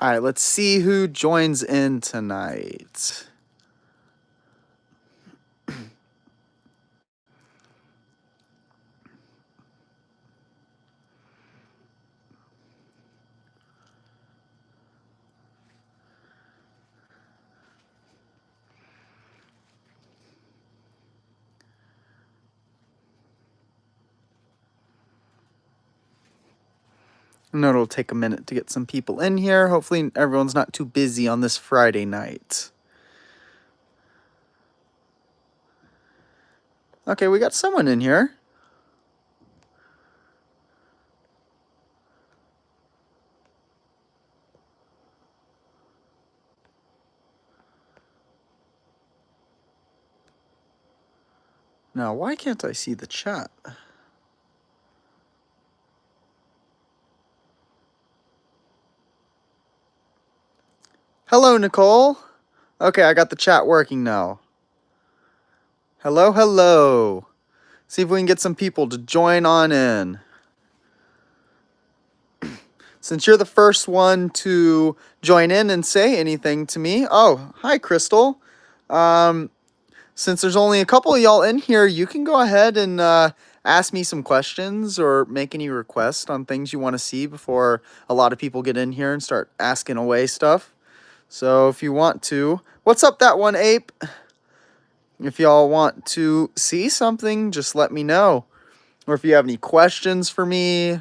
All right, let's see who joins in tonight. I know it'll take a minute to get some people in here. Hopefully, everyone's not too busy on this Friday night. Okay, we got someone in here. Now, why can't I see the chat? Hello, Nicole. Okay, I got the chat working now. Hello, hello. See if we can get some people to join on in. Since you're the first one to join in and say anything to me. Oh, hi, Crystal. Since there's only a couple of y'all in here, you can go ahead and ask me some questions or make any requests on things you want to see before a lot of people get in here and start asking away stuff. So if you want to, what's up, that one ape? If y'all want to see something, just let me know. Or if you have any questions for me, you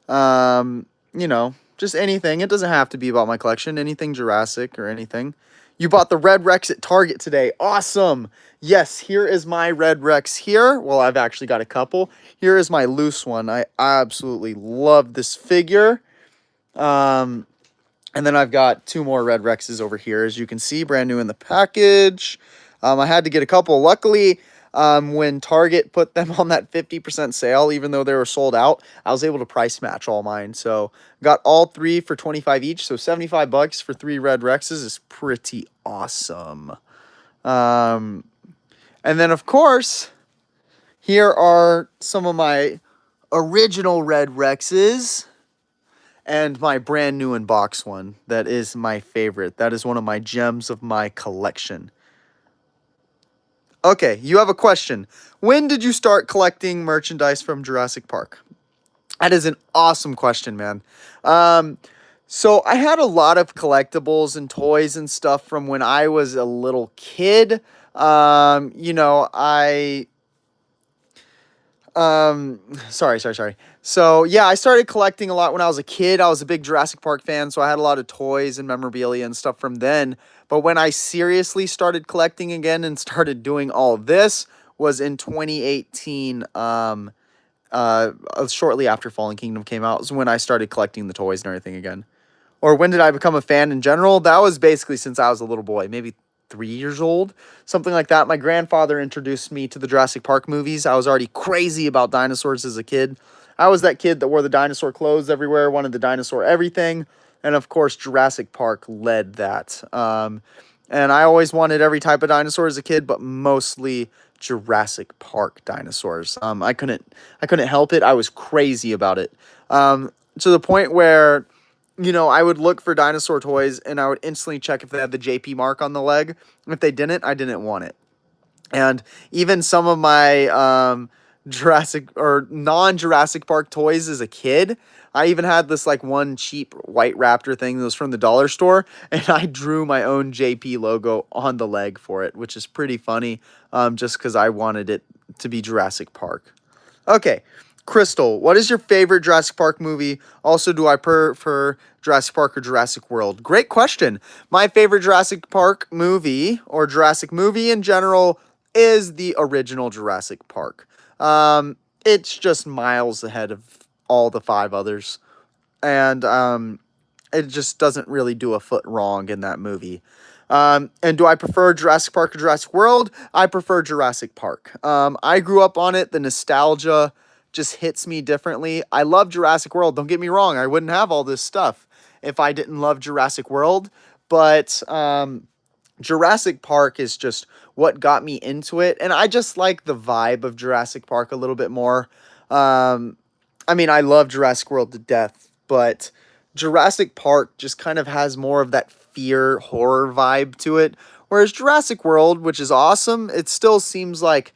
know, just anything. It doesn't have to be about my collection, anything Jurassic or anything. You bought the Red Rex at Target today. Awesome. Yes, here is my Red Rex here. Well, I've actually got a couple. Here is my loose one. I absolutely love this figure. And then I've got two more Red Rexes over here, as you can see, brand new in the package. I had to get a couple. Luckily, when Target put them on that 50% sale, even though they were sold out, I was able to price match all mine. So got all three for 25 each. So 75 bucks for 3 Red Rexes is pretty awesome. And then, of course, here are some of my original Red Rexes. And my brand new in box one. That is my favorite. That is one of my gems of my collection. Okay, you have a question. When did you start collecting merchandise from Jurassic Park? That is an awesome question, man. So I had a lot of collectibles and toys and stuff from when I was a little kid. You know, sorry. So yeah, I started collecting a lot when I was a kid. I was a big Jurassic Park fan, so I had a lot of toys and memorabilia and stuff from then. But when I seriously started collecting again and started doing all this was in 2018. Shortly after Fallen Kingdom came out, was when I started collecting the toys and everything again. Or when did I become a fan in general? That was basically since I was a little boy, maybe 3 years old, something like that. My grandfather introduced me to the Jurassic Park movies. I was already crazy about dinosaurs as a kid. I was that kid that wore the dinosaur clothes everywhere, wanted the dinosaur everything. And of course, Jurassic Park led that. And I always wanted every type of dinosaur as a kid, but mostly Jurassic Park dinosaurs. I couldn't help it. I was crazy about it. To the point where, you know, I would look for dinosaur toys and I would instantly check if they had the JP mark on the leg. If they didn't, I didn't want it. And even some of my Jurassic or non-Jurassic Park toys as a kid, I even had this like one cheap white raptor thing that was from the dollar store, and I drew my own JP logo on the leg for it, which is pretty funny, just because I wanted it to be Jurassic Park. Okay, Crystal, what is your favorite Jurassic Park movie? Also, do I prefer Jurassic Park or Jurassic World? Great question. My favorite Jurassic Park movie, or Jurassic movie in general, is the original Jurassic Park. It's just miles ahead of all the 5 others. And it just doesn't really do a foot wrong in that movie. And do I prefer Jurassic Park or Jurassic World? I prefer Jurassic Park. I grew up on it. The nostalgia just hits me differently. I love Jurassic World. Don't get me wrong. I wouldn't have all this stuff if I didn't love Jurassic World. But Jurassic Park is just what got me into it. And I just like the vibe of Jurassic Park a little bit more. I mean, I love Jurassic World to death, but Jurassic Park just kind of has more of that fear horror vibe to it. Whereas Jurassic World, which is awesome, it still seems like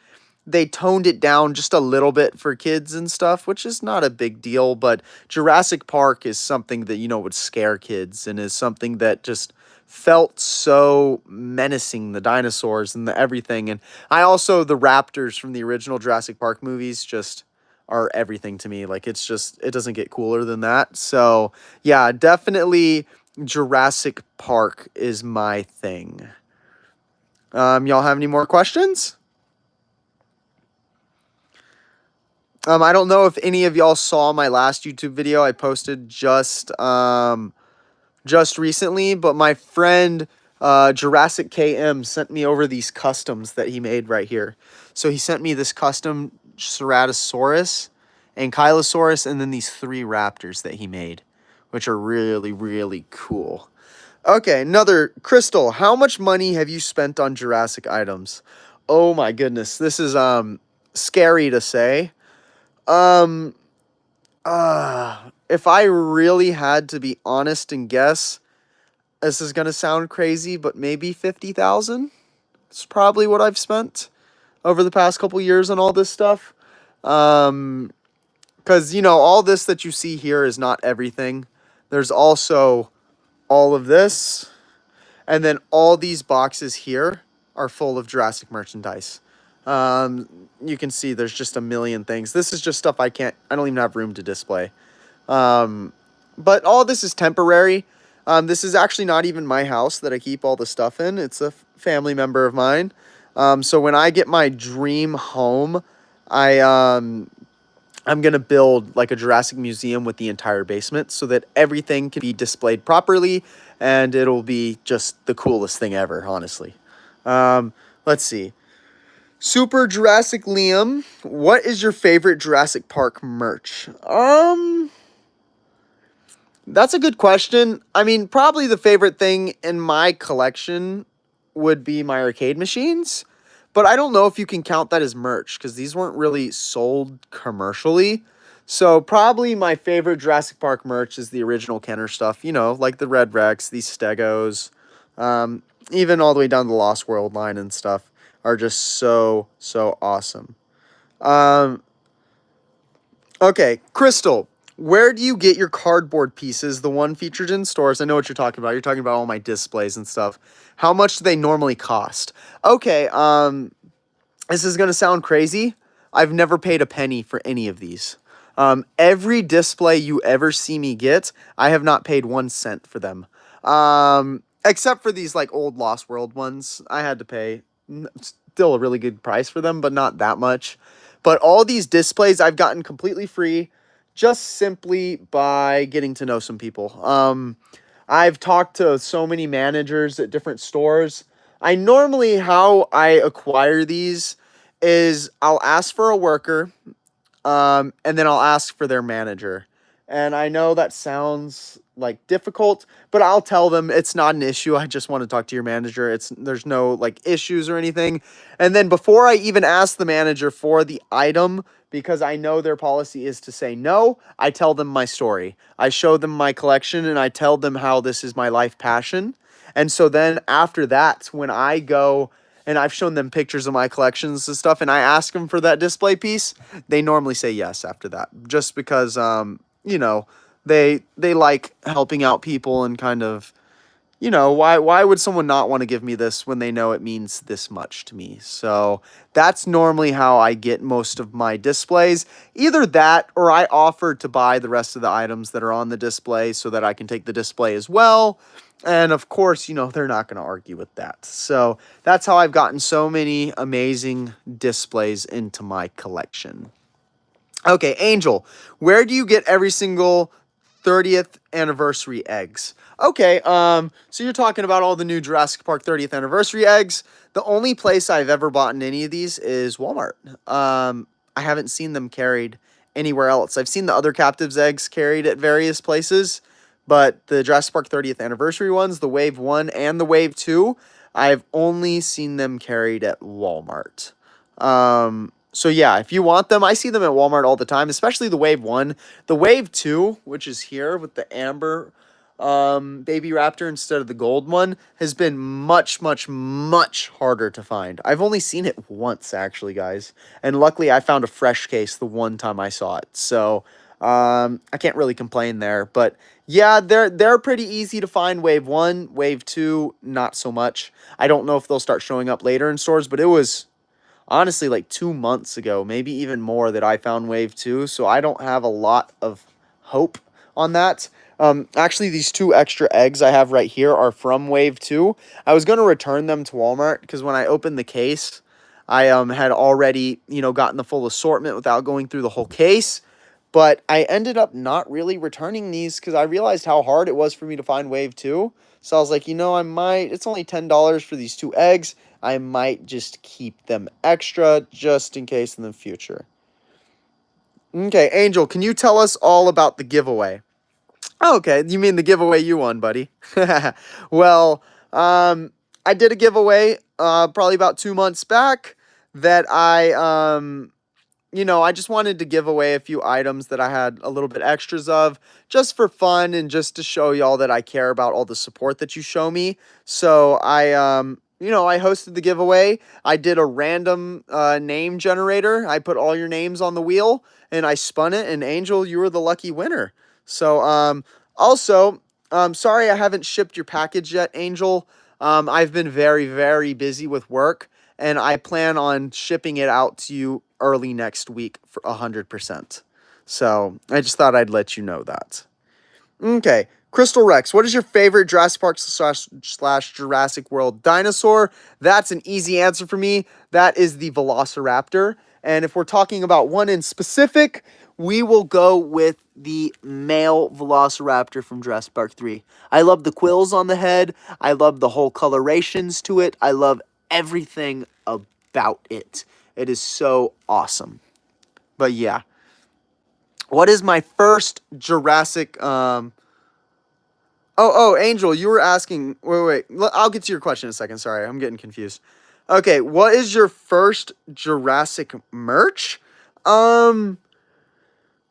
they toned it down just a little bit for kids and stuff, which is not a big deal. But Jurassic Park is something that, would scare kids and is something that just felt so menacing, the dinosaurs and the everything. And I also, the raptors from the original Jurassic Park movies just are everything to me. Like, it's just, it doesn't get cooler than that. So yeah, definitely Jurassic Park is my thing. Y'all have any more questions? I don't know if any of y'all saw my last YouTube video I posted just recently, but my friend Jurassic KM sent me over these customs that he made right here. So he sent me this custom Ceratosaurus, Ankylosaurus, and then these 3 raptors that he made, which are really, really cool. Okay, another Crystal. How much money have you spent on Jurassic items? Oh my goodness, this is scary to say. Um, if I really had to be honest and guess, this is gonna sound crazy, but maybe 50,000. It's probably what I've spent over the past couple years on all this stuff. Because all this that you see here is not everything. There's also all of this, and then all these boxes here are full of Jurassic merchandise. You can see there's just a million things. This is just stuff I don't even have room to display. But all this is temporary. This is actually not even my house that I keep all the stuff in. It's a family member of mine. So when I get my dream home, I'm going to build like a Jurassic museum with the entire basement so that everything can be displayed properly, and it'll be just the coolest thing ever, honestly. Let's see. Super Jurassic Liam, what is your favorite Jurassic Park merch? That's a good question. I mean, probably the favorite thing in my collection would be my arcade machines, but I don't know if you can count that as merch because these weren't really sold commercially. So probably my favorite Jurassic Park merch is the original Kenner stuff, like the Red Rex, these Stegos, even all the way down to the Lost World line and stuff are just so, so awesome. Okay, Crystal, where do you get your cardboard pieces, the one featured in stores? I know what you're talking about. You're talking about all my displays and stuff. How much do they normally cost? Okay, this is going to sound crazy. I've never paid a penny for any of these. Every display you ever see me get, I have not paid 1 cent for them. Except for these like old Lost World ones. I had to pay still a really good price for them, but not that much. But all these displays I've gotten completely free just simply by getting to know some people. I've talked to so many managers at different stores. How I acquire these is I'll ask for a worker, and then I'll ask for their manager. And I know that sounds like difficult, but I'll tell them it's not an issue. I just want to talk to your manager. There's no like issues or anything. And then before I even ask the manager for the item, because I know their policy is to say no, I tell them my story. I show them my collection and I tell them how this is my life passion. And so then after that, when I go and I've shown them pictures of my collections and stuff, and I ask them for that display piece, they normally say yes after that, just because, they like helping out people and kind of, why would someone not want to give me this when they know it means this much to me? So that's normally how I get most of my displays. Either that or I offer to buy the rest of the items that are on the display so that I can take the display as well. And of course, they're not going to argue with that. So that's how I've gotten so many amazing displays into my collection. Okay, Angel, where do you get every single 30th anniversary eggs? Okay, so you're talking about all the new Jurassic Park 30th anniversary eggs. The only place I've ever bought in any of these is Walmart. I haven't seen them carried anywhere else. I've seen the other Captives eggs carried at various places, but the Jurassic Park 30th anniversary ones, the Wave 1 and the Wave 2, I've only seen them carried at Walmart. So yeah, if you want them, I see them at Walmart all the time, especially the Wave 1. The Wave 2, which is here with the amber baby raptor instead of the gold one, has been much, much, much harder to find. I've only seen it once, actually, guys. And luckily, I found a fresh case the one time I saw it. So I can't really complain there. But yeah, they're pretty easy to find. Wave 1, Wave 2, not so much. I don't know if they'll start showing up later in stores, but it was honestly like 2 months ago, maybe even more, that I found Wave 2. So I don't have a lot of hope on that. Actually, these 2 extra eggs I have right here are from Wave 2. I was going to return them to Walmart because when I opened the case, I had already, gotten the full assortment without going through the whole case. But I ended up not really returning these because I realized how hard it was for me to find Wave 2. So I was like, I might, it's only $10 for these 2 eggs. I might just keep them extra just in case in the future. Okay, Angel, can you tell us all about the giveaway? Oh, okay, you mean the giveaway you won, buddy. Well, I did a giveaway probably about 2 months back that I just wanted to give away a few items that I had a little bit extras of just for fun and just to show y'all that I care about all the support that you show me. So I hosted the giveaway. I did a random name generator. I put all your names on the wheel and I spun it, and Angel, you were the lucky winner. So also, sorry I haven't shipped your package yet, Angel. I've been very, very busy with work, and I plan on shipping it out to you early next week for 100%. So I just thought I'd let you know that. Okay, Crystal Rex, what is your favorite Jurassic Park slash Jurassic World dinosaur? That's an easy answer for me. That is the Velociraptor. And if we're talking about one in specific, we will go with the male Velociraptor from Jurassic Park 3. I love the quills on the head. I love the whole colorations to it. I love everything about it. It is so awesome. But yeah. What is my first Jurassic Angel, you were asking. Wait. I'll get to your question in a second. Sorry, I'm getting confused. Okay, what is your first Jurassic merch? I'm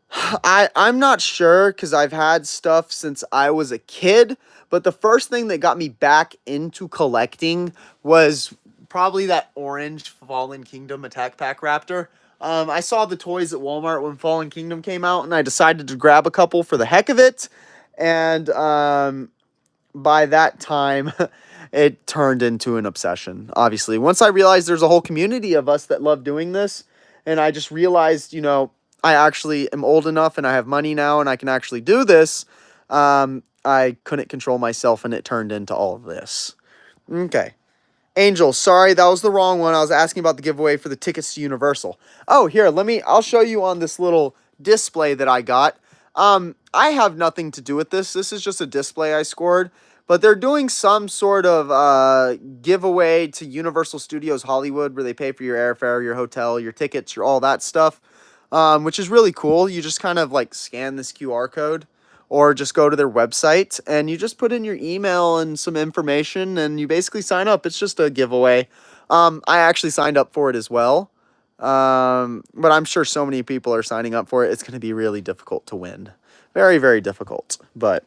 not sure because I've had stuff since I was a kid, but the first thing that got me back into collecting was probably that orange Fallen Kingdom Attack Pack Raptor. I saw the toys at Walmart when Fallen Kingdom came out, and I decided to grab a couple for the heck of it. And by that time, it turned into an obsession, obviously. Once I realized there's a whole community of us that love doing this, and I just realized, I actually am old enough and I have money now and I can actually do this, I couldn't control myself and it turned into all of this. Okay. Angel, sorry, that was the wrong one. I was asking about the giveaway for the tickets to Universal. Oh, here, I'll show you on this little display that I got. I have nothing to do with this. This is just a display I scored. But they're doing some sort of giveaway to Universal Studios Hollywood where they pay for your airfare, your hotel, your tickets, your all that stuff, which is really cool. You just kind of like scan this QR code or just go to their website and you just put in your email and some information and you basically sign up. It's just a giveaway. I actually signed up for it as well. But I'm sure so many people are signing up for it. It's going to be really difficult to win. Very, very difficult. But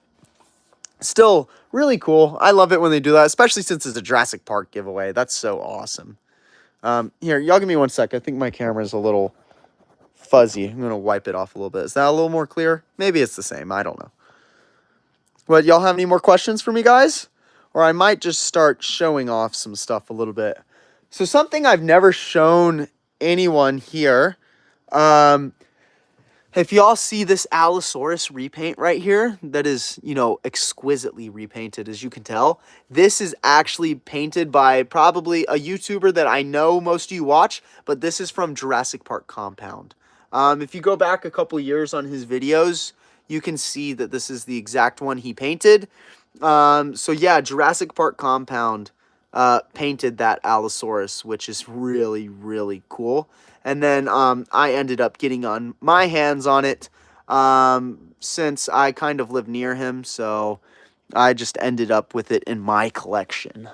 still really cool. I love it when they do that, especially since it's a Jurassic Park giveaway. That's so awesome. Here, y'all give me 1 sec. I think my camera's a little fuzzy. I'm going to wipe it off a little bit. Is that a little more clear? Maybe it's the same. I don't know. What, y'all have any more questions for me, guys? Or I might just start showing off some stuff a little bit. So something I've never shown anyone here. If y'all see this Allosaurus repaint right here, that is, exquisitely repainted, as you can tell. This is actually painted by probably a YouTuber that I know most of you watch, but this is from Jurassic Park Compound. If you go back a couple years on his videos, you can see that this is the exact one he painted. So yeah, Jurassic Park Compound painted that Allosaurus, which is really, really cool. And then I ended up getting on my hands on it since I kind of live near him, so I just ended up with it in my collection.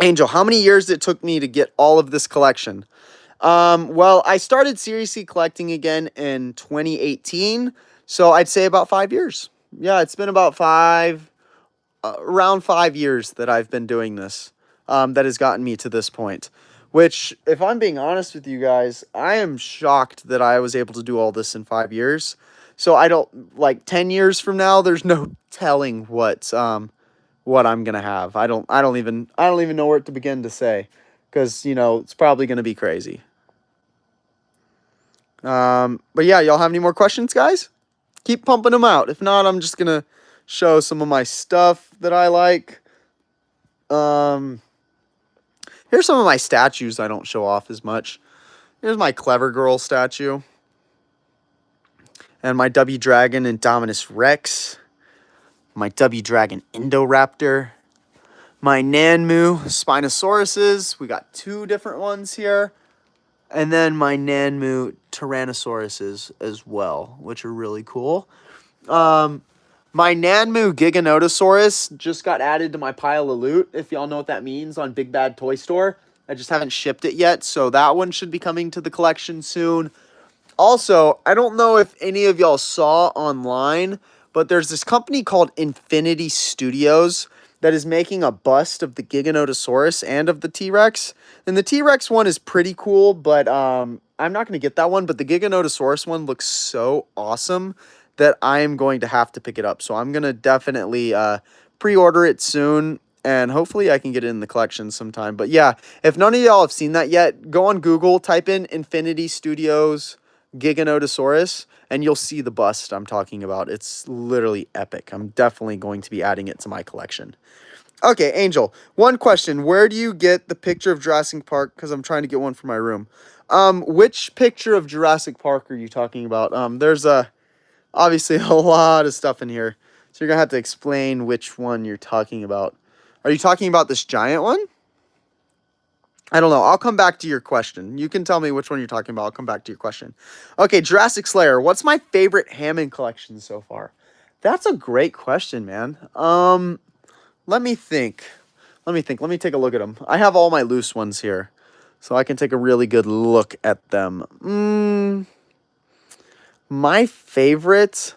Angel, how many years it took me to get all of this collection? Well, I started seriously collecting again in 2018, so I'd say about 5 years. Yeah, it's been about around 5 years that I've been doing this. That has gotten me to this point. Which, if I'm being honest with you guys, I am shocked that I was able to do all this in 5 years. So I don't like 10 years from now. There's no telling what I'm gonna have. I don't even know where to begin to say, because it's probably gonna be crazy. But yeah, y'all have any more questions, guys? Keep pumping them out. If not, I'm just gonna show some of my stuff that I like. Um, Here's some of my statues I don't show off as much. Here's my Clever Girl statue. And my W Dragon Indominus Rex. My W Dragon Indoraptor. My Nanmu Spinosauruses. We got 2 different ones here. And then my Nanmu Tyrannosauruses as well, which are really cool. My Nanmu Giganotosaurus just got added to my pile of loot, if y'all know what that means, on Big Bad Toy Store. I just haven't shipped it yet, so that one should be coming to the collection soon. Also, I don't know if any of y'all saw online, but there's this company called Infinity Studios that is making a bust of the Giganotosaurus and of the T-Rex. And the T-Rex one is pretty cool, but I'm not going to get that one. But the Giganotosaurus one looks so awesome that I am going to have to pick it up. So I'm going to definitely pre-order it soon, and hopefully I can get it in the collection sometime. But yeah, if none of y'all have seen that yet, go on Google, type in Infinity Studios Giganotosaurus, and you'll see the bust I'm talking about. It's literally epic. I'm definitely going to be adding it to my collection. Okay, Angel, one question. Where do you get the picture of Jurassic Park? Because I'm trying to get one for my room. Which picture of Jurassic Park are you talking about? There's obviously a lot of stuff in here, so you're going to have to explain which one you're talking about. Are you talking about this giant one? I don't know. I'll come back to your question. You can tell me which one you're talking about. I'll come back to your question. Okay, Jurassic Slayer. What's my favorite Hammond collection so far? That's a great question, man. Let me think. Let me take a look at them. I have all my loose ones here, so I can take a really good look at them. My favorite...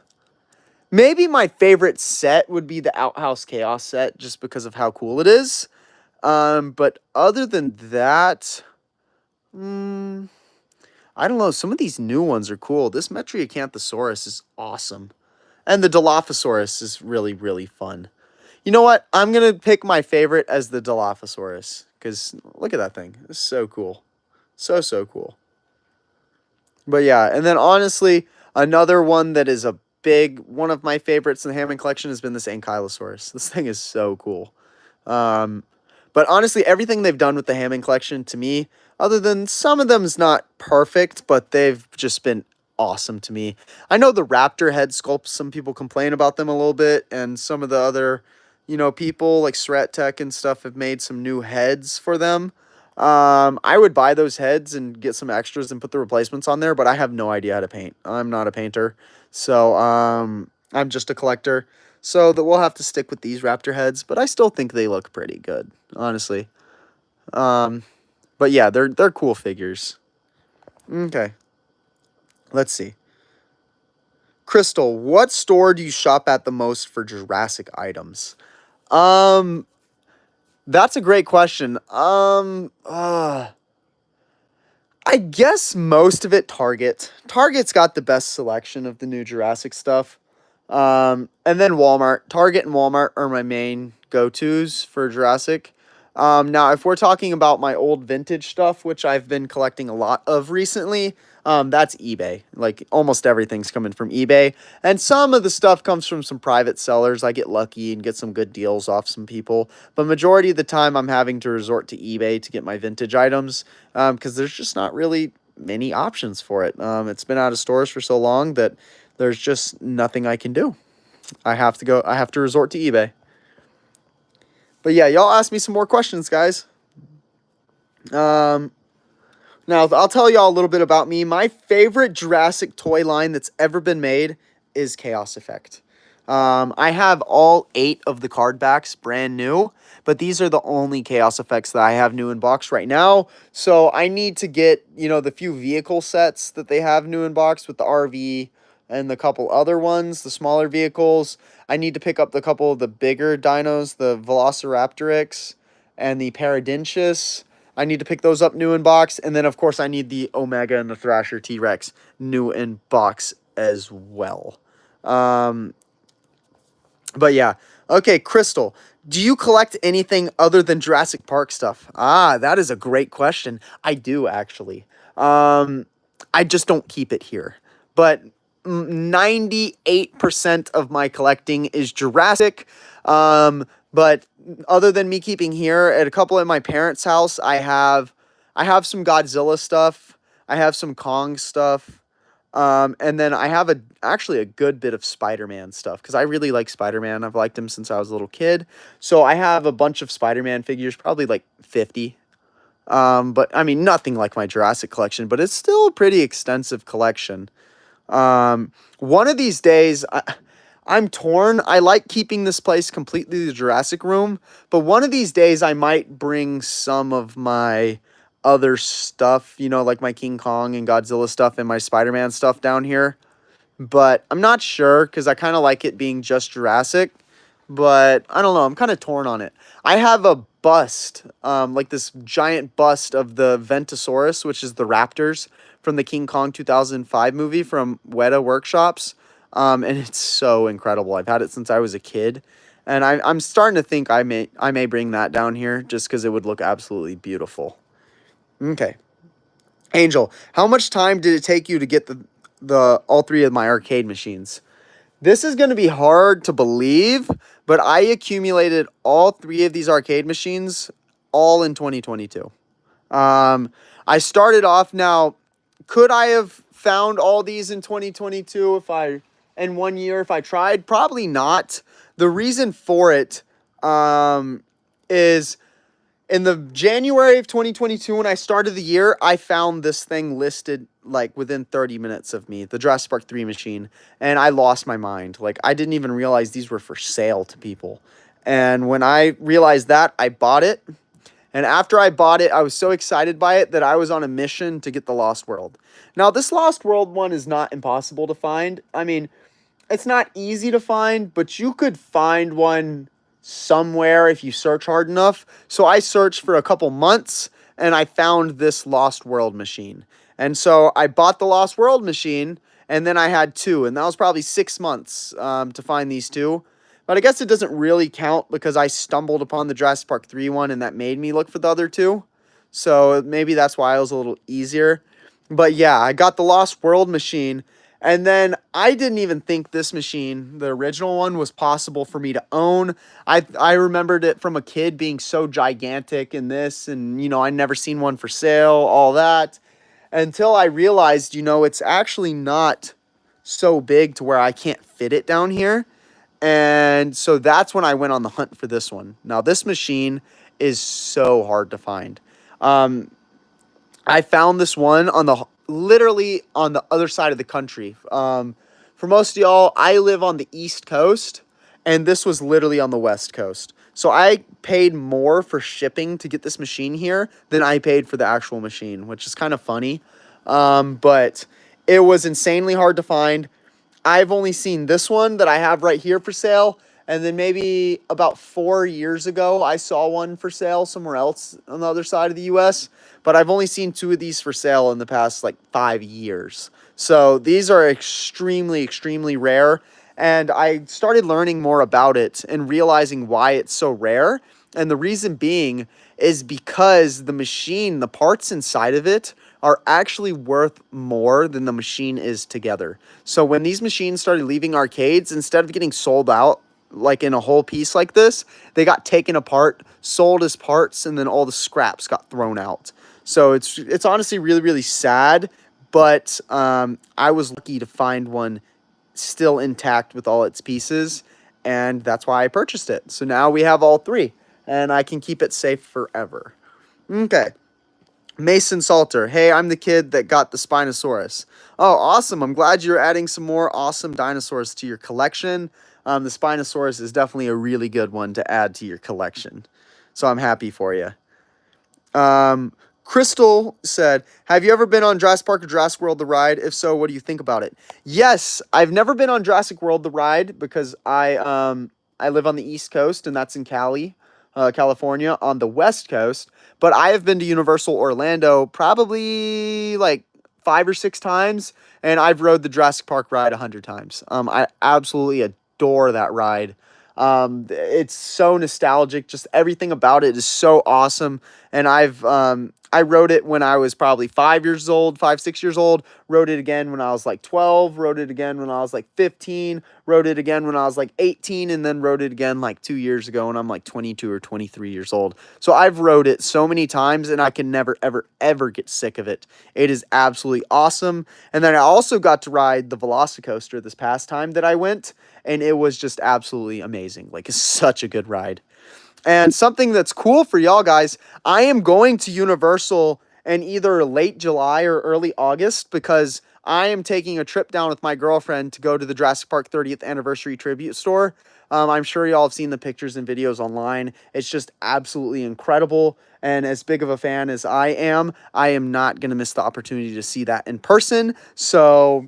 Maybe my favorite set would be the Outhouse Chaos set, just because of how cool it is. But other than that, I don't know. Some of these new ones are cool. This Metriacanthosaurus is awesome. And the Dilophosaurus is really, really fun. You know what? I'm going to pick my favorite as the Dilophosaurus, because look at that thing. It's so cool. So, so cool. But yeah, and then honestly, another one that is a big one of my favorites in the Hammond collection has been this Ankylosaurus. This thing is so cool. But honestly, everything they've done with the Hammond collection, to me, other than some of them is not perfect, but they've just been awesome to me. I know the Raptor head sculpts, some people complain about them a little bit, and some of the other, people like Sret Tech and stuff have made some new heads for them. I would buy those heads and get some extras and put the replacements on there, but I have no idea how to paint. I'm not a painter, so I'm just a collector. So that we'll have to stick with these Raptor heads, but I still think they look pretty good, honestly. But yeah, they're cool figures. Okay. Let's see. Crystal, what store do you shop at the most for Jurassic items? That's a great question. I guess most of it Target. Target's got the best selection of the new Jurassic stuff. And then Walmart. Target and Walmart are my main go-tos for Jurassic. Now, if we're talking about my old vintage stuff, which I've been collecting a lot of recently, that's eBay. Like, almost everything's coming from eBay. And some of the stuff comes from some private sellers. I get lucky and get some good deals off some people. But majority of the time, I'm having to resort to eBay to get my vintage items, because there's just not really many options for it. It's been out of stores for so long that there's just nothing I can do. I have to resort to eBay. But yeah, y'all ask me some more questions, guys. Now, I'll tell y'all a little bit about me. My favorite Jurassic toy line that's ever been made is Chaos Effect. I have all 8 of the card backs brand new, but these are the only Chaos effects that I have new in box right now. So I need to get, the few vehicle sets that they have new in box with the RV and the couple other ones, the smaller vehicles. I need to pick up the couple of the bigger dinos, the Velociraptorix and the Paradentius. I need to pick those up new in box. And then, of course, I need the Omega and the Thrasher T-Rex new in box as well. But yeah. Okay, Crystal, do you collect anything other than Jurassic Park stuff? Ah, that is a great question. I do, actually. I just don't keep it here. But 98% of my collecting is Jurassic. But other than me keeping here, at a couple at my parents' house, I have some Godzilla stuff. I have some Kong stuff. And then I have actually a good bit of Spider-Man stuff because I really like Spider-Man. I've liked him since I was a little kid. So I have a bunch of Spider-Man figures, probably like 50. But I mean, nothing like my Jurassic collection, but it's still a pretty extensive collection. One of these days, I'm torn. I like keeping this place completely the Jurassic room, but one of these days I might bring some of my other stuff, like my King Kong and Godzilla stuff and my Spider-Man stuff down here. But I'm not sure because I kind of like it being just Jurassic. But I don't know. I'm kind of torn on it. I have a bust, like this giant bust of the Ventosaurus, which is the raptors from the King Kong 2005 movie from Weta Workshops. And it's so incredible. I've had it since I was a kid. And I'm starting to think I may bring that down here just because it would look absolutely beautiful. Okay. Angel, how much time did it take you to get the all 3 of my arcade machines? This is going to be hard to believe, but I accumulated all 3 of these arcade machines all in 2022. I started off now. Could I have found all these in 2022 in 1 year if I tried? Probably not. The reason for it is in the January of 2022, when I started the year, I found this thing listed like within 30 minutes of me, the Jurassic Park 3 machine, and I lost my mind. Like, I didn't even realize these were for sale to people. And when I realized that, I bought it. And after I bought it, I was so excited by it that I was on a mission to get the Lost World. Now, this Lost World one is not impossible to find. I mean, it's not easy to find, but you could find one somewhere if you search hard enough. So I searched for a couple months and I found this Lost World machine. And so I bought the Lost World machine and then I had 2, and that was probably 6 months to find these 2. But I guess it doesn't really count because I stumbled upon the Jurassic Park 3 one and that made me look for the other 2. So maybe that's why it was a little easier. But yeah, I got the Lost World machine. And then I didn't even think this machine, the original one, was possible for me to own. I remembered it from a kid being so gigantic in this. And, I'd never seen one for sale, all that. Until I realized, it's actually not so big to where I can't fit it down here. And so that's when I went on the hunt for this one. Now, this machine is so hard to find. I found this one literally on the other side of the country. For most of y'all, I live on the East Coast, and this was literally on the West Coast. So I paid more for shipping to get this machine here than I paid for the actual machine, which is kind of funny. But it was insanely hard to find. I've only seen this one that I have right here for sale. And then maybe about 4 years ago, I saw one for sale somewhere else on the other side of the U.S. But I've only seen 2 of these for sale in the past, 5 years. So these are extremely, extremely rare. And I started learning more about it and realizing why it's so rare. And the reason being is because the machine, the parts inside of it, are actually worth more than the machine is together. So when these machines started leaving arcades, instead of getting sold out in a whole piece like this, they got taken apart, sold as parts, and then all the scraps got thrown out. So it's honestly really, really sad, but I was lucky to find one still intact with all its pieces, and that's why I purchased it. So now we have all 3, and I can keep it safe forever. Okay. Mason Salter. Hey, I'm the kid that got the Spinosaurus. Oh, awesome. I'm glad you're adding some more awesome dinosaurs to your collection. The Spinosaurus is definitely a really good one to add to your collection. So I'm happy for you. Crystal said, have you ever been on Jurassic Park or Jurassic World the ride? If so, what do you think about it? Yes, I've never been on Jurassic World the ride because I live on the East Coast and that's in Cali, California on the West Coast. But I have been to Universal Orlando probably like 5 or 6 times, and I've rode the Jurassic Park ride 100 times. I absolutely adore that ride. It's so nostalgic. Just everything about it is so awesome. And I rode it when I was probably 5 years old, 5, 6 years old. Rode it again when I was like 12. Rode it again when I was like 15. Rode it again when I was like 18, and then rode it again like 2 years ago when I'm like 22 or 23 years old. So I've rode it so many times, and I can never, ever, ever get sick of it. It is absolutely awesome. And then I also got to ride the Velocicoaster this past time that I went, and it was just absolutely amazing. Like, it's such a good ride. And something that's cool for y'all guys, I am going to Universal in either late July or early August because I am taking a trip down with my girlfriend to go to the Jurassic Park 30th anniversary tribute store. I'm sure y'all have seen the pictures and videos online. It's just absolutely incredible. And as big of a fan as I am not going to miss the opportunity to see that in person. So,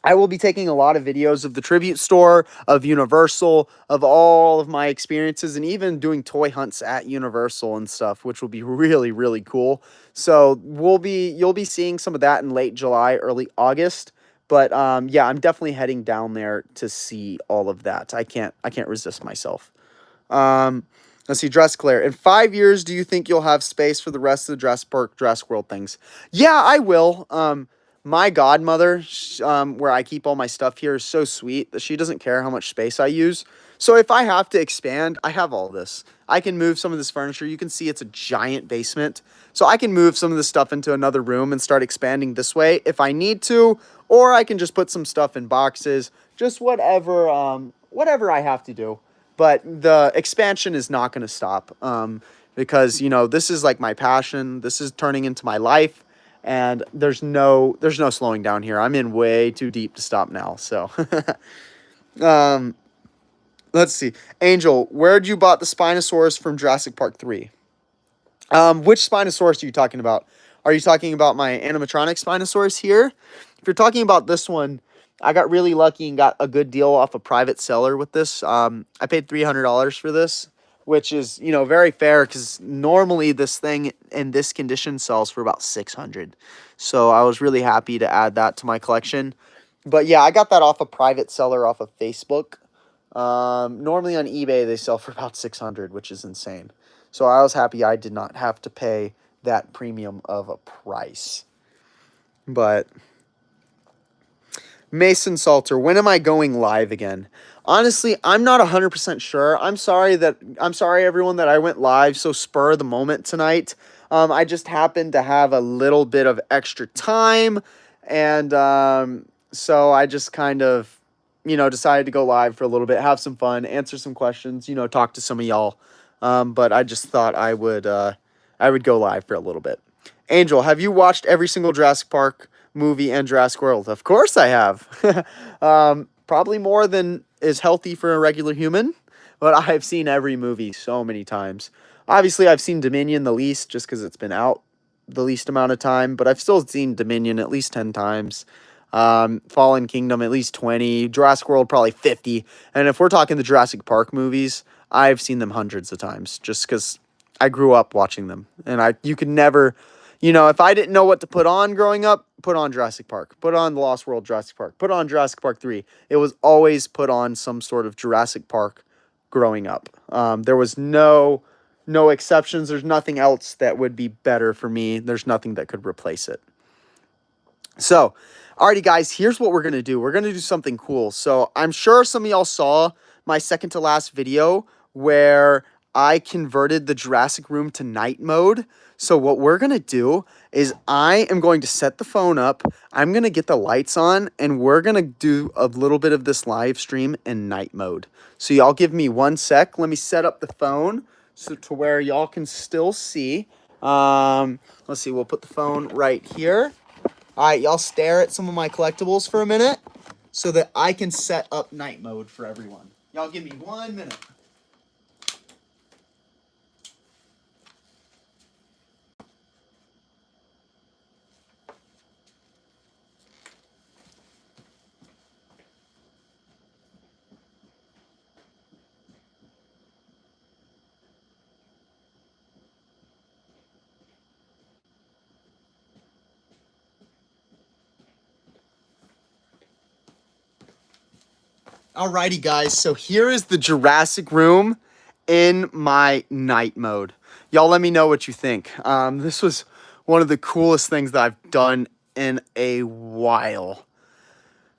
I will be taking a lot of videos of the tribute store, of Universal, of all of my experiences, and even doing toy hunts at Universal and stuff, which will be really, really cool. So you'll be seeing some of that in late July, early August. But yeah, I'm definitely heading down there to see all of that. I can't resist myself. Let's see, Dress Claire. In 5 years, do you think you'll have space for the rest of the Jurassic Park, Jurassic World things? Yeah, I will. My godmother, where I keep all my stuff here, is so sweet that she doesn't care how much space I use. So if I have to expand, I have all this. I can move some of this furniture. You can see it's a giant basement. So I can move some of this stuff into another room and start expanding this way if I need to. Or I can just put some stuff in boxes. Just whatever I have to do. But the expansion is not going to stop because, you know, this is like my passion. This is turning into my life. And there's no slowing down here. I'm in way too deep to stop now. So, let's see. Angel, where'd you bought the Spinosaurus from Jurassic Park 3? Which Spinosaurus are you talking about? Are you talking about my animatronic Spinosaurus here? If you're talking about this one, I got really lucky and got a good deal off a private seller with this. I paid $300 for this, which is, you know, very fair because normally this thing in this condition sells for about $600. So I was really happy to add that to my collection. But yeah, I got that off a private seller off of Facebook. Normally on eBay they sell for about $600, which is insane. So I was happy I did not have to pay that premium of a price. But Mason Salter, when am I going live again? Honestly, I'm not 100% sure. I'm sorry everyone that I went live so spur of the moment tonight. I just happened to have a little bit of extra time, and so I just kind of, you know, decided to go live for a little bit, have some fun, answer some questions, you know, talk to some of y'all. But I just thought I would go live for a little bit. Angel, have you watched every single Jurassic Park movie and Jurassic World? Of course I have. Probably more than is healthy for a regular human, but I've seen every movie so many times. Obviously, I've seen Dominion the least just because it's been out the least amount of time, but I've still seen Dominion at least 10 times. Fallen Kingdom at least 20. Jurassic World probably 50. And if we're talking the Jurassic Park movies, I've seen them hundreds of times just because I grew up watching them. And you could never... You know, if I didn't know what to put on growing up, put on Jurassic Park. Put on The Lost World Jurassic Park. Put on Jurassic Park 3. It was always put on some sort of Jurassic Park growing up. There was no exceptions. There's nothing else that would be better for me. There's nothing that could replace it. So, alrighty guys, here's what we're going to do. We're going to do something cool. So, I'm sure some of y'all saw my second to last video where I converted the Jurassic room to night mode. So what we're going to do is I am going to set the phone up. I'm going to get the lights on, and we're going to do a little bit of this live stream in night mode. So y'all give me 1 sec. Let me set up the phone so to where y'all can still see. Let's see, we'll put the phone right here. All right, y'all stare at some of my collectibles for a minute so that I can set up night mode for everyone. Y'all give me 1 minute. Alrighty, guys, so here is the Jurassic room in my night mode. Y'all let me know what you think. This was one of the coolest things that I've done in a while.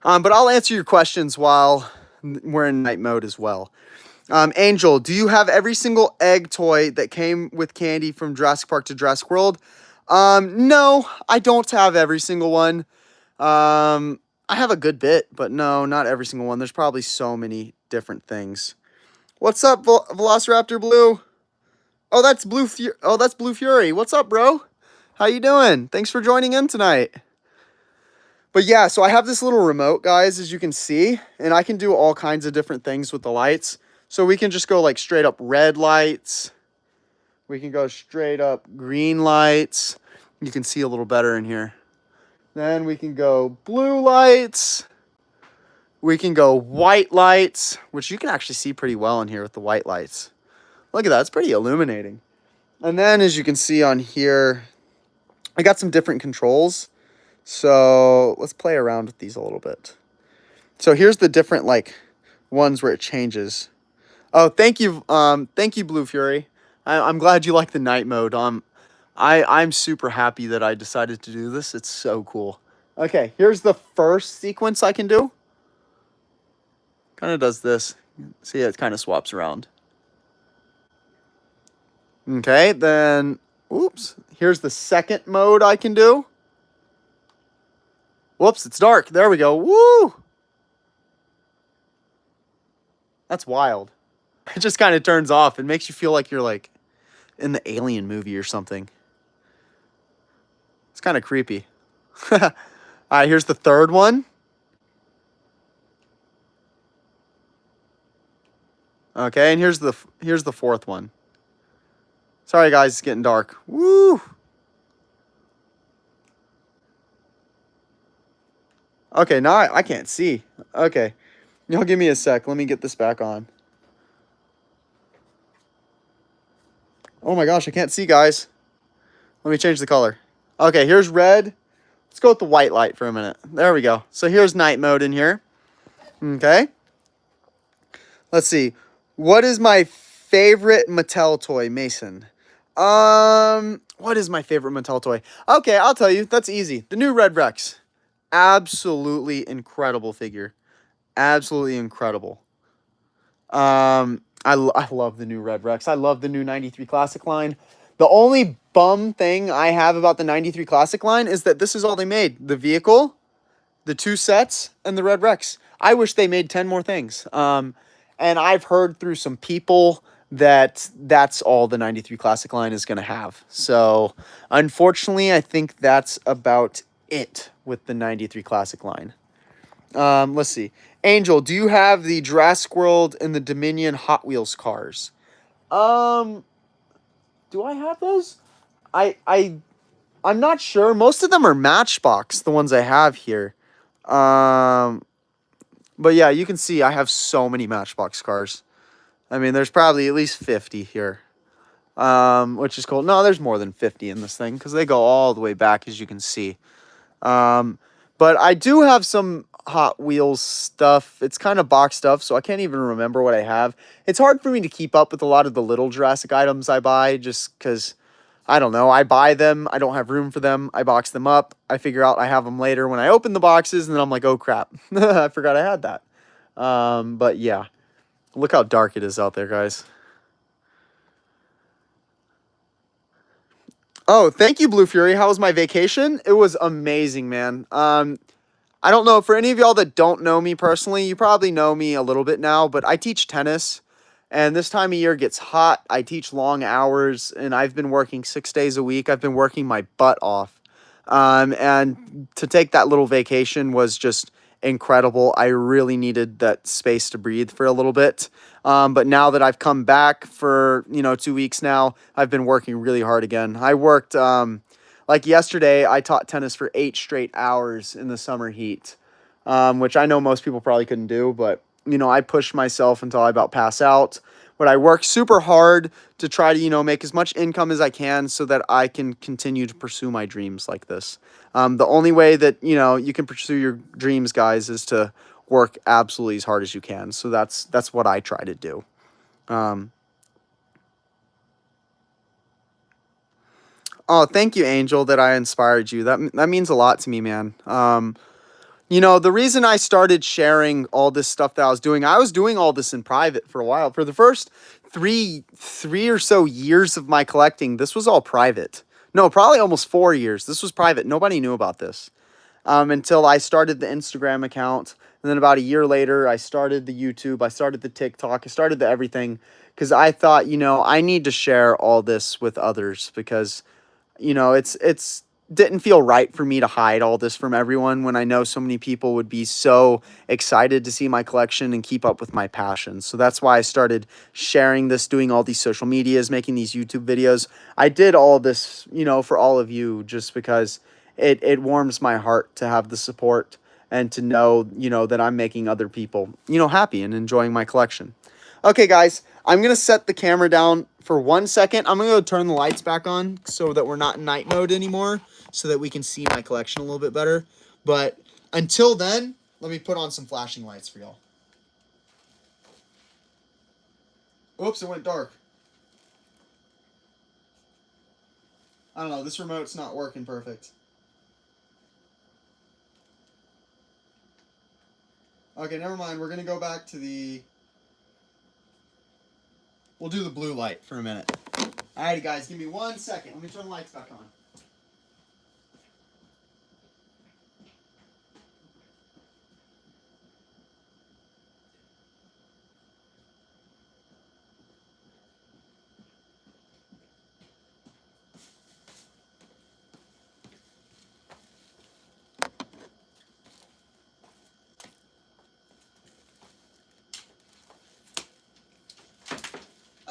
But I'll answer your questions while we're in night mode as well. Angel, do you have every single egg toy that came with candy from Jurassic Park to Jurassic World? No, I don't have every single one. I have a good bit, but no, not every single one. There's probably so many different things. What's up, Velociraptor Blue? Oh, that's Blue Fury. What's up, bro? How you doing? Thanks for joining in tonight. But yeah, so I have this little remote, guys, as you can see, and I can do all kinds of different things with the lights. So we can just go like straight up red lights. We can go straight up green lights. You can see a little better in here. Then we can go blue lights. We can go white lights, which you can actually see pretty well in here with the white lights. Look at that, it's pretty illuminating. And then as you can see on here, I got some different controls. So let's play around with these a little bit. So here's the different like ones where it changes. Oh, thank you, Blue Fury. I'm glad you like the night mode. I'm super happy that I decided to do this. It's so cool. Okay, here's the first sequence I can do. Kind of does this. See, it kind of swaps around. Okay, then, oops. Here's the second mode I can do. Whoops, it's dark. There we go. Woo! That's wild. It just kind of turns off. It makes you feel like you're like in the Alien movie or something. It's kind of creepy. All right, here's the third one. Okay, and here's the fourth one. Sorry, guys, it's getting dark. Woo! Okay, now I can't see. Okay, y'all give me a sec. Let me get this back on. Oh my gosh, I can't see, guys. Let me change the color. Okay, here's red. Let's go with the white light for a minute. There we go. So here's night mode in here. Okay. Let's see. What is my favorite Mattel toy, Mason? What is my favorite Mattel toy? Okay, I'll tell you. That's easy. The new Red Rex. Absolutely incredible figure. Absolutely incredible. I love the new Red Rex. I love the new 93 Classic line. The only bum thing I have about the 93 Classic line is that this is all they made. The vehicle, the 2 sets, and the Red Rex. I wish they made 10 more things. And I've heard through some people that that's all the 93 Classic line is going to have. So, unfortunately, I think that's about it with the 93 Classic line. Let's see. Angel, do you have the Jurassic World and the Dominion Hot Wheels cars? Do I have those? I'm not sure. Most of them are Matchbox, the ones I have here. But yeah, you can see I have so many Matchbox cars. I mean, there's probably at least 50 here. Which is cool. No, there's more than 50 in this thing because they go all the way back, as you can see. But I do have some Hot Wheels stuff. It's kind of box stuff, so I can't even remember what I have. It's hard for me to keep up with a lot of the little Jurassic items I buy just because, I don't know, I buy them, I don't have room for them, I box them up, I figure out I have them later when I open the boxes, and then I'm like, oh crap, I forgot I had that. But yeah, look how dark it is out there, guys. Oh, thank you, Blue Fury. How was my vacation? It was amazing, man. I don't know, for any of y'all that don't know me personally, you probably know me a little bit now, but I teach tennis, And this time of year gets hot. I teach long hours, and I've been working 6 days a week. I've been working my butt off. And to take that little vacation was just incredible. I really needed that space to breathe for a little bit. But now that I've come back for, 2 weeks now, I've been working really hard again. I worked, like yesterday, I taught tennis for 8 straight hours in the summer heat, which I know most people probably couldn't do, but I pushed myself until I about pass out. But I work super hard to try to, make as much income as I can so that I can continue to pursue my dreams like this. The only way that, you can pursue your dreams, guys, is to work absolutely as hard as you can. So that's what I try to do. Oh, thank you, Angel, that I inspired you. That means a lot to me, man. The reason I started sharing all this stuff that I was doing all this in private for a while. For the first three or so years of my collecting, this was all private. No, probably almost 4 years. This was private. Nobody knew about this until I started the Instagram account. And then about a year later, I started the YouTube. I started the TikTok. I started the everything because I thought, I need to share all this with others because it's didn't feel right for me to hide all this from everyone when I know so many people would be so excited to see my collection and keep up with my passion. So that's why I started sharing this, doing all these social medias, making these YouTube videos. I did all this, for all of you just because it warms my heart to have the support and to know, that I'm making other people, happy and enjoying my collection. Okay, guys, I'm going to set the camera down for 1 second. I'm going to go turn the lights back on so that we're not in night mode anymore so that we can see my collection a little bit better. But until then, let me put on some flashing lights for y'all. Oops, it went dark. I don't know, this remote's not working perfect. Okay, never mind. We're going to go back to we'll do the blue light for a minute. Alrighty, guys, give me 1 second. Let me turn the lights back on.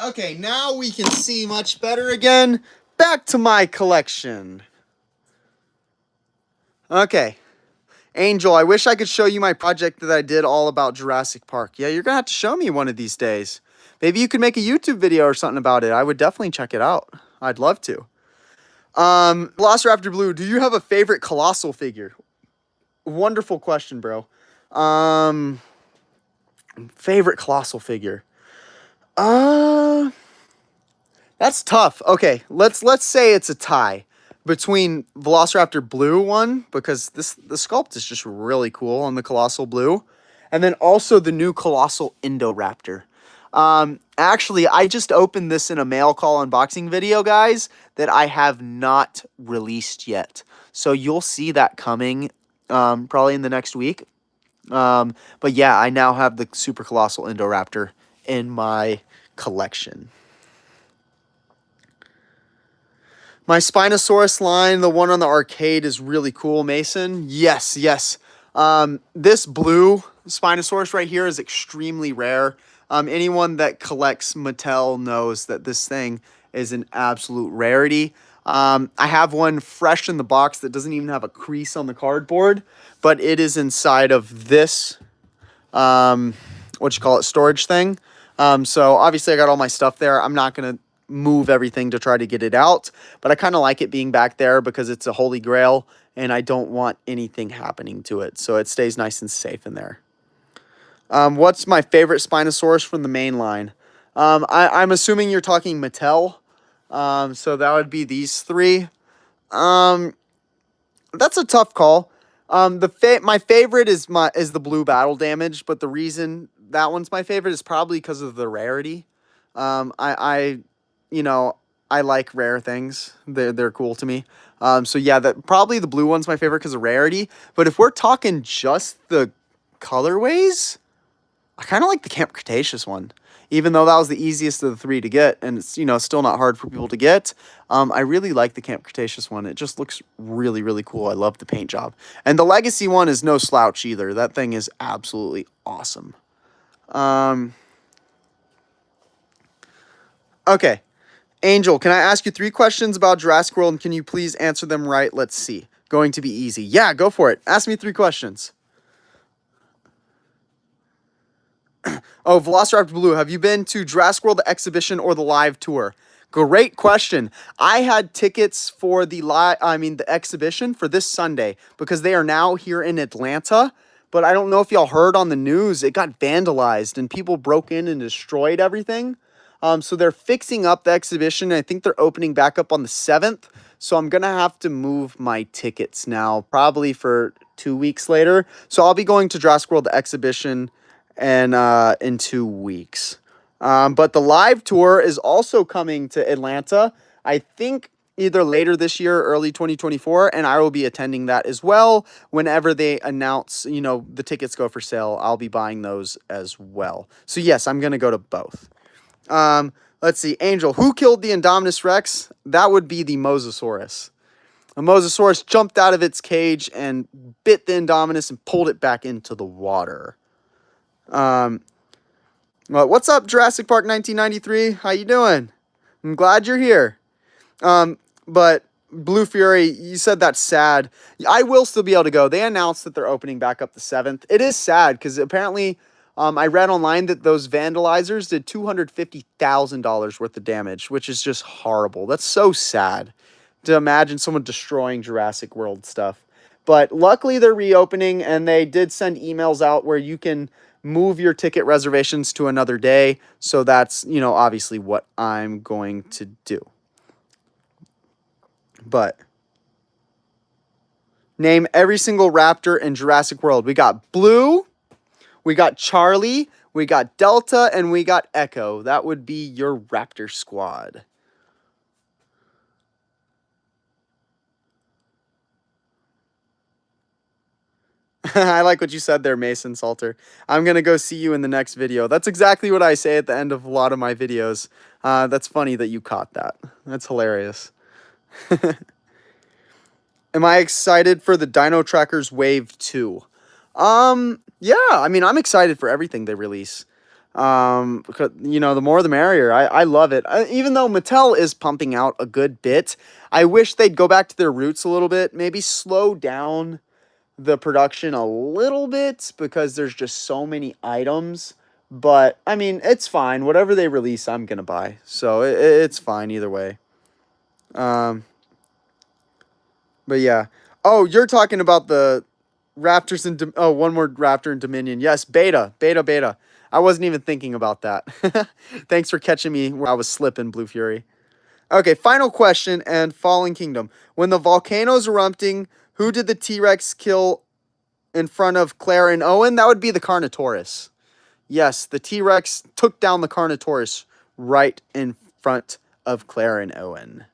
Okay, now we can see much better again. Back to my collection. Okay. Angel, I wish I could show you my project that I did all about Jurassic Park. Yeah, you're going to have to show me one of these days. Maybe you could make a YouTube video or something about it. I would definitely check it out. I'd love to. Velociraptor Blue, do you have a favorite colossal figure? Wonderful question, bro. Favorite colossal figure. That's tough. Okay, let's say it's a tie between Velociraptor Blue one, because the sculpt is just really cool on the Colossal Blue, and then also the new Colossal Indoraptor. Actually, I just opened this in a mail call unboxing video, guys, that I have not released yet. So you'll see that coming probably in the next week. But yeah, I now have the Super Colossal Indoraptor in my collection. My Spinosaurus line, the one on the arcade, is really cool, Mason. Yes, yes. This blue Spinosaurus right here is extremely rare. Anyone that collects Mattel knows that this thing is an absolute rarity. I have one fresh in the box that doesn't even have a crease on the cardboard, but it is inside of this, storage thing. So obviously I got all my stuff there. I'm not going to move everything to try to get it out, but I kind of like it being back there because it's a holy grail and I don't want anything happening to it. So it stays nice and safe in there. What's my favorite Spinosaurus from the main line? I'm assuming you're talking Mattel. So that would be these three. That's a tough call. My favorite is the blue battle damage, but the reason that one's my favorite is probably because of the rarity. I like rare things. They're cool to me. So yeah, probably the blue one's my favorite because of rarity. But if we're talking just the colorways, I kind of like the Camp Cretaceous one, even though that was the easiest of the three to get, and it's, still not hard for people to get. I really like the Camp Cretaceous one. It just looks really, really cool. I love the paint job. And the Legacy one is no slouch either. That thing is absolutely awesome. Okay. Angel, can I ask you 3 questions about Jurassic World, and can you please answer them right? Let's see. Going to be easy. Yeah, go for it. Ask me 3 questions. Oh, Velociraptor Blue, have you been to Jurassic World the exhibition or the live tour? Great question. I had tickets for the the exhibition for this Sunday because they are now here in Atlanta. But I don't know if y'all heard on the news, it got vandalized and people broke in and destroyed everything. So they're fixing up the exhibition. I think they're opening back up on the 7th. So I'm going to have to move my tickets now, probably for 2 weeks later. So I'll be going to Jurassic World the exhibition and in 2 weeks. But the live tour is also coming to Atlanta, I think either later this year or early 2024, and I will be attending that as well. Whenever they announce, the tickets go for sale, I'll be buying those as well. So yes, I'm going to go to both. Let's see, Angel, who killed the Indominus Rex? That would be the Mosasaurus. The Mosasaurus jumped out of its cage and bit the Indominus and pulled it back into the water. Well, what's up, Jurassic Park 1993? How you doing? I'm glad you're here. But Blue Fury, you said that's sad. I will still be able to go. They announced that they're opening back up the 7th. It is sad because apparently, I read online that those vandalizers did $250,000 worth of damage, which is just horrible. That's so sad to imagine someone destroying Jurassic World stuff. But luckily they're reopening, and they did send emails out where you can move your ticket reservations to another day. So that's, obviously what I'm going to do. But name every single raptor in Jurassic World. We got Blue, we got Charlie, we got Delta, and we got Echo. That would be your raptor squad. I like what you said there, Mason Salter. I'm going to go see you in the next video. That's exactly what I say at the end of a lot of my videos. That's funny that you caught that. That's hilarious. Am I excited for the Dino Trackers Wave 2? Yeah, I'm excited for everything they release. Because, the more the merrier. I love it. Even though Mattel is pumping out a good bit, I wish they'd go back to their roots a little bit. Maybe slow down the production a little bit because there's just so many items. But, it's fine. Whatever they release, I'm going to buy. So, it's fine either way. But yeah. Oh, you're talking about the Raptors and... one more Raptor in Dominion. Yes, Beta. I wasn't even thinking about that. Thanks for catching me where I was slipping, Blue Fury. Okay, final question and Fallen Kingdom. When the volcanoes erupting, who did the T-Rex kill in front of Claire and Owen? That would be the Carnotaurus. Yes, the T-Rex took down the Carnotaurus right in front of Claire and Owen.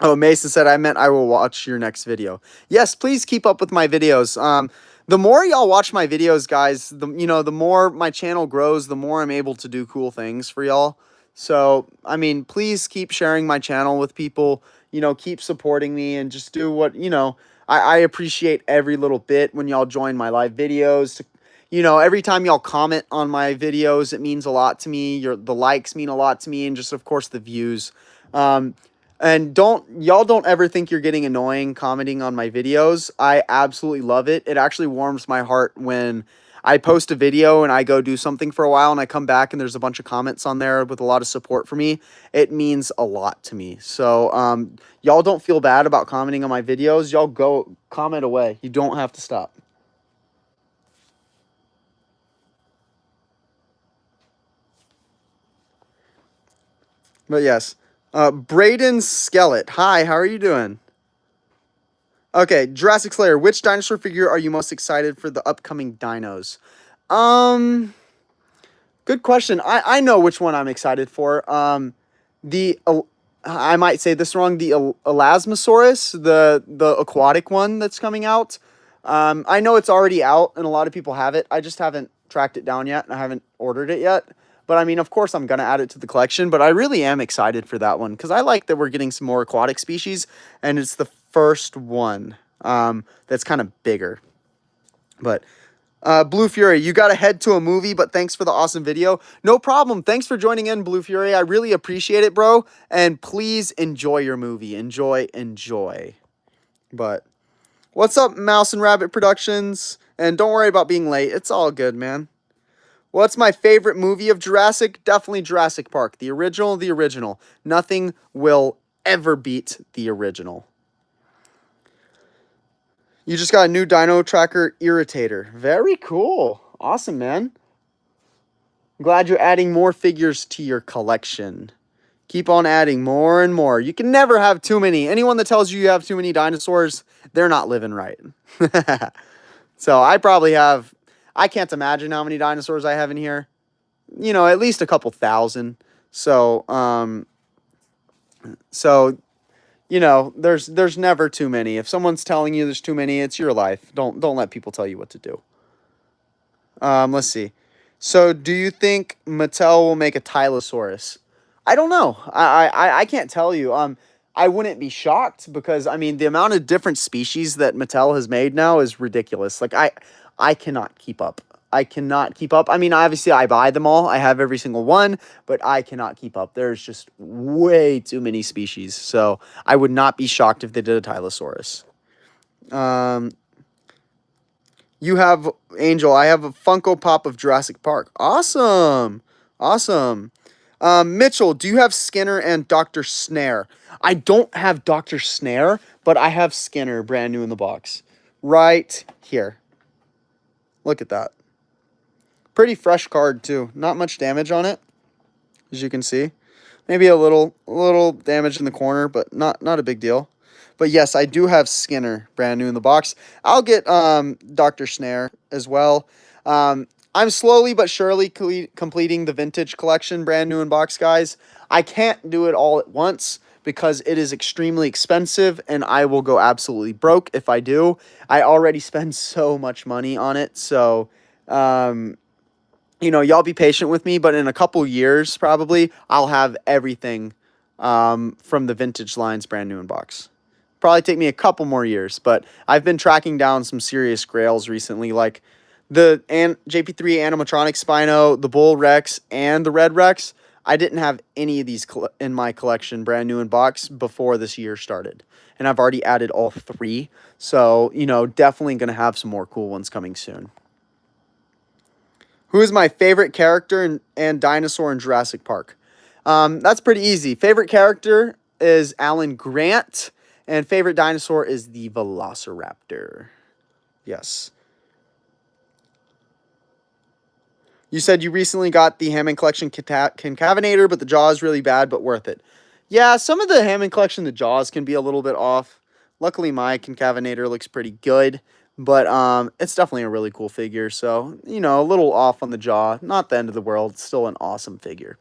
Oh, Mason said, I meant I will watch your next video. Yes, please keep up with my videos. The more y'all watch my videos, guys, the more my channel grows, the more I'm able to do cool things for y'all. So, please keep sharing my channel with people, keep supporting me and just do what, I appreciate every little bit when y'all join my live videos. Every time y'all comment on my videos, it means a lot to me. The likes mean a lot to me, and just, of course, the views. And y'all don't ever think you're getting annoying commenting on my videos. I absolutely love it. It actually warms my heart when I post a video and I go do something for a while and I come back and there's a bunch of comments on there with a lot of support for me. It means a lot to me. So, y'all don't feel bad about commenting on my videos. Y'all go comment away. You don't have to stop. But yes. Braden Skellet. Hi, how are you doing? Okay, Jurassic Slayer. Which dinosaur figure are you most excited for the upcoming dinos? Good question. I know which one I'm excited for. I might say this wrong. The Elasmosaurus, the aquatic one that's coming out. I know it's already out and a lot of people have it. I just haven't tracked it down yet and I haven't ordered it yet. But I mean, of course, I'm going to add it to the collection. But I really am excited for that one because I like that we're getting some more aquatic species. And it's the first one that's kind of bigger. But Blue Fury, you got to head to a movie, but thanks for the awesome video. No problem. Thanks for joining in, Blue Fury. I really appreciate it, bro. And please enjoy your movie. Enjoy, enjoy. But what's up, Mouse and Rabbit Productions? And don't worry about being late. It's all good, man. What's my favorite movie of Jurassic? Definitely Jurassic Park. The original, the original. Nothing will ever beat the original. You just got a new Dino Tracker Irritator. Very cool. Awesome, man. I'm glad you're adding more figures to your collection. Keep on adding more and more. You can never have too many. Anyone that tells you you have too many dinosaurs, they're not living right. So I probably have, I can't imagine how many dinosaurs I have in here. You know, at least a couple thousand. So, you know, there's never too many. If someone's telling you there's too many, it's your life. Don't let people tell you what to do. Let's see. So, do you think Mattel will make a Tylosaurus? I don't know. I can't tell you. I wouldn't be shocked because I mean the amount of different species that Mattel has made now is ridiculous. Like I cannot keep up. I cannot keep up. I mean, obviously I buy them all. I have every single one, but I cannot keep up. There's just way too many species. So I would not be shocked if they did a Tylosaurus. You have Angel. I have a Funko Pop of Jurassic Park. Awesome. Awesome. Mitchell, do you have Skinner and Dr. Snare? I don't have Dr. Snare, but I have Skinner brand new in the box. Right here. Look at that. Pretty fresh card too. Not much damage on it, as you can see. Maybe a little damage in the corner, but not a big deal. But yes, I do have Skinner brand new in the box. I'll get Dr. Snare as well. I'm slowly but surely completing the vintage collection brand new in box, guys. I can't do it all at once because it is extremely expensive and I will go absolutely broke if I do. I already spend so much money on it. So, you know, y'all be patient with me, but in a couple years, probably, I'll have everything from the vintage lines brand new in box. Probably take me a couple more years, but I've been tracking down some serious grails recently, like the JP3 animatronic Spino, the Bull Rex, and the Red Rex. I didn't have any of these in my collection brand new in box before this year started. And I've already added all three. So, you know, definitely going to have some more cool ones coming soon. Who is my favorite character and dinosaur in Jurassic Park? That's pretty easy. Favorite character is Alan Grant. And favorite dinosaur is the Velociraptor. Yes. You said you recently got the Hammond Collection Concavinator, but the jaw is really bad, but worth it. Yeah, some of the Hammond Collection, the jaws can be a little bit off. Luckily, my Concavinator looks pretty good, but it's definitely a really cool figure. So, you know, a little off on the jaw. Not the end of the world. Still an awesome figure.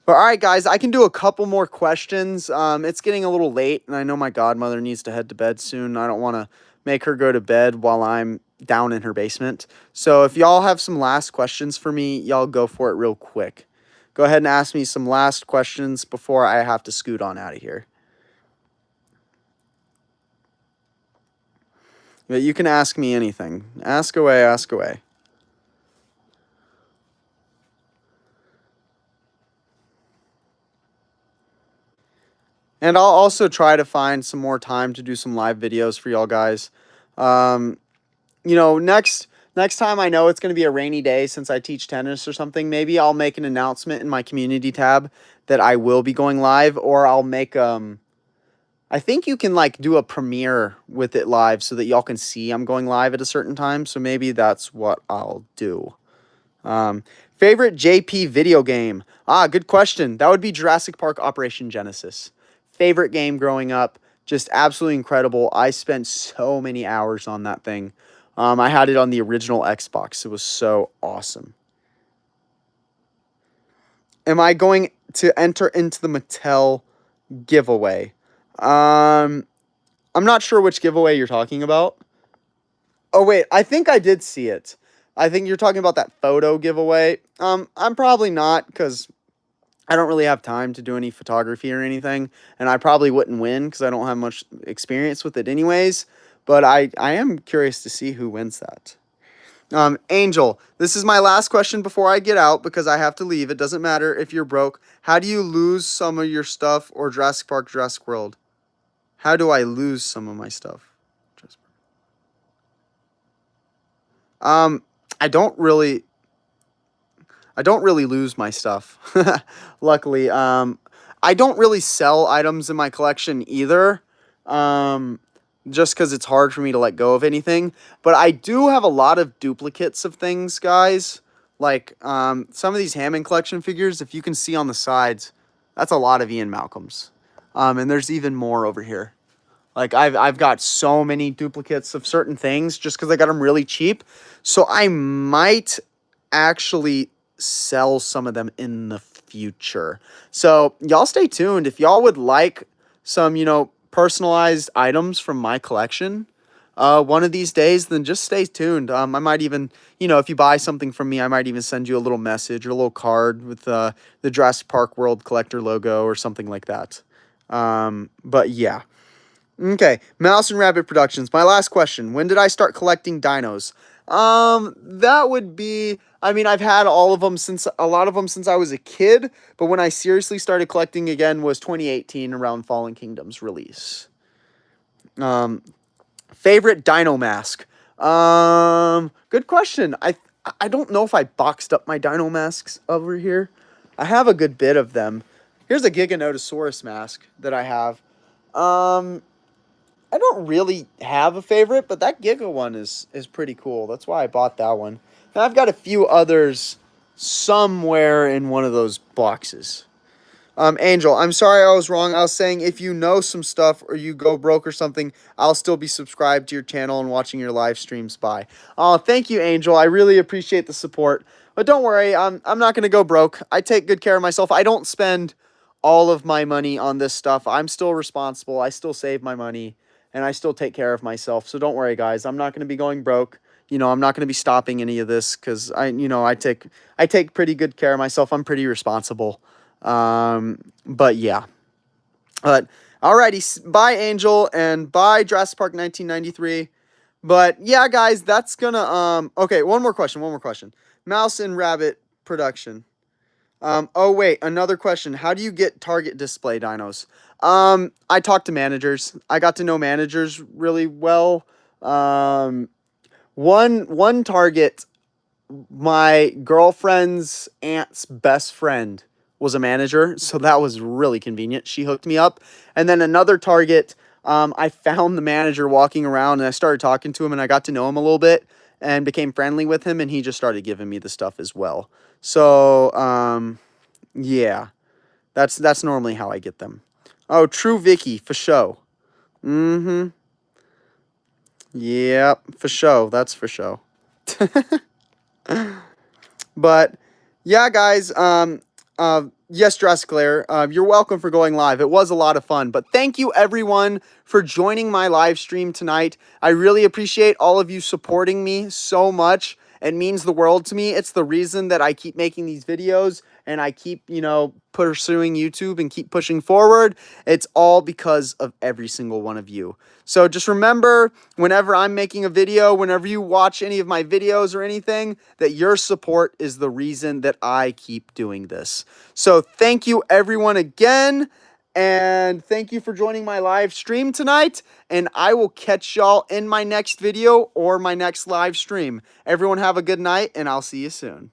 But all right, guys, I can do a couple more questions. It's getting a little late, and I know my godmother needs to head to bed soon. I don't want to make her go to bed while I'm down in her basement. So if y'all have some last questions for me, y'all go for it real quick. Go ahead and ask me some last questions before I have to scoot on out of here. But you can ask me anything. Ask away, ask away. And I'll also try to find some more time to do some live videos for y'all guys. You know, next time I know it's going to be a rainy day since I teach tennis or something, maybe I'll make an announcement in my community tab that I will be going live, or I'll make, I think you can like do a premiere with it live so that y'all can see I'm going live at a certain time. So maybe that's what I'll do. Favorite JP video game? Good question. That would be Jurassic Park Operation Genesis. Favorite game growing up. Just absolutely incredible. I spent so many hours on that thing. I had it on the original Xbox. It was so awesome. Am I going to enter into the Mattel giveaway? I'm not sure which giveaway you're talking about. Oh wait, I think I did see it. I think you're talking about that photo giveaway. I'm probably not because I don't really have time to do any photography or anything, and I probably wouldn't win because I don't have much experience with it anyways. But I am curious to see who wins that. Angel, this is my last question before I get out because I have to leave. It doesn't matter if you're broke. How do you lose some of your stuff or Jurassic Park, Jurassic World? How do I lose some of my stuff? Um, I don't really I don't really lose my stuff. Luckily, I don't really sell items in my collection either. Um, just because it's hard for me to let go of anything. But I do have a lot of duplicates of things, guys. Like some of these Hammond collection figures, if you can see on the sides, that's a lot of Ian Malcolms. And there's even more over here. Like I've got so many duplicates of certain things just because I got them really cheap. So I might actually sell some of them in the future. So y'all stay tuned. If y'all would like some, personalized items from my collection, one of these days, then just stay tuned. I might even, if you buy something from me, I might even send you a little message or a little card with the Jurassic Park World Collector logo or something like that. But yeah. Okay, Mouse and Rabbit Productions. My last question. When did I start collecting dinos? That would be, I mean, I've had a lot of them since I was a kid, but when I seriously started collecting again was 2018 around Fallen Kingdom's release. Favorite dino mask? Good question. I don't know if I boxed up my dino masks over here. I have a good bit of them. Here's a Giganotosaurus mask that I have. I don't really have a favorite, but that Giga one is pretty cool. That's why I bought that one. And I've got a few others somewhere in one of those boxes. Angel, I'm sorry I was wrong. I was saying if you know some stuff or you go broke or something, I'll still be subscribed to your channel and watching your live streams by. Oh, thank you, Angel. I really appreciate the support. But don't worry, I'm not going to go broke. I take good care of myself. I don't spend all of my money on this stuff. I'm still responsible. I still save my money and I still take care of myself. So don't worry, guys. I'm not going to be going broke. I'm not going to be stopping any of this because I take pretty good care of myself. I'm pretty responsible. But yeah. But alrighty, bye Angel and bye Jurassic Park 1993. But yeah, guys, that's gonna okay, one more question. Mouse and Rabbit production. Oh wait, another question. How do you get target display dinos? I talked to managers. I got to know managers really well. One target, my girlfriend's aunt's best friend was a manager, so that was really convenient. She hooked me up. And then another target, I found the manager walking around and I started talking to him and I got to know him a little bit and became friendly with him and he just started giving me the stuff as well. So, yeah, that's normally how I get them. Oh, True Vicky, for show. Mm-hmm. Yep, for show. That's for show. But yeah, guys, yes, Jurassic Lair, you're welcome for going live. It was a lot of fun, but thank you everyone for joining my live stream tonight. I really appreciate all of you supporting me so much. It means the world to me. It's the reason that I keep making these videos and I keep, pursuing YouTube and keep pushing forward. It's all because of every single one of you. So just remember, whenever I'm making a video, whenever you watch any of my videos or anything, that your support is the reason that I keep doing this. So thank you everyone again. And thank you for joining my live stream tonight. And I will catch y'all in my next video or my next live stream. Everyone have a good night and I'll see you soon.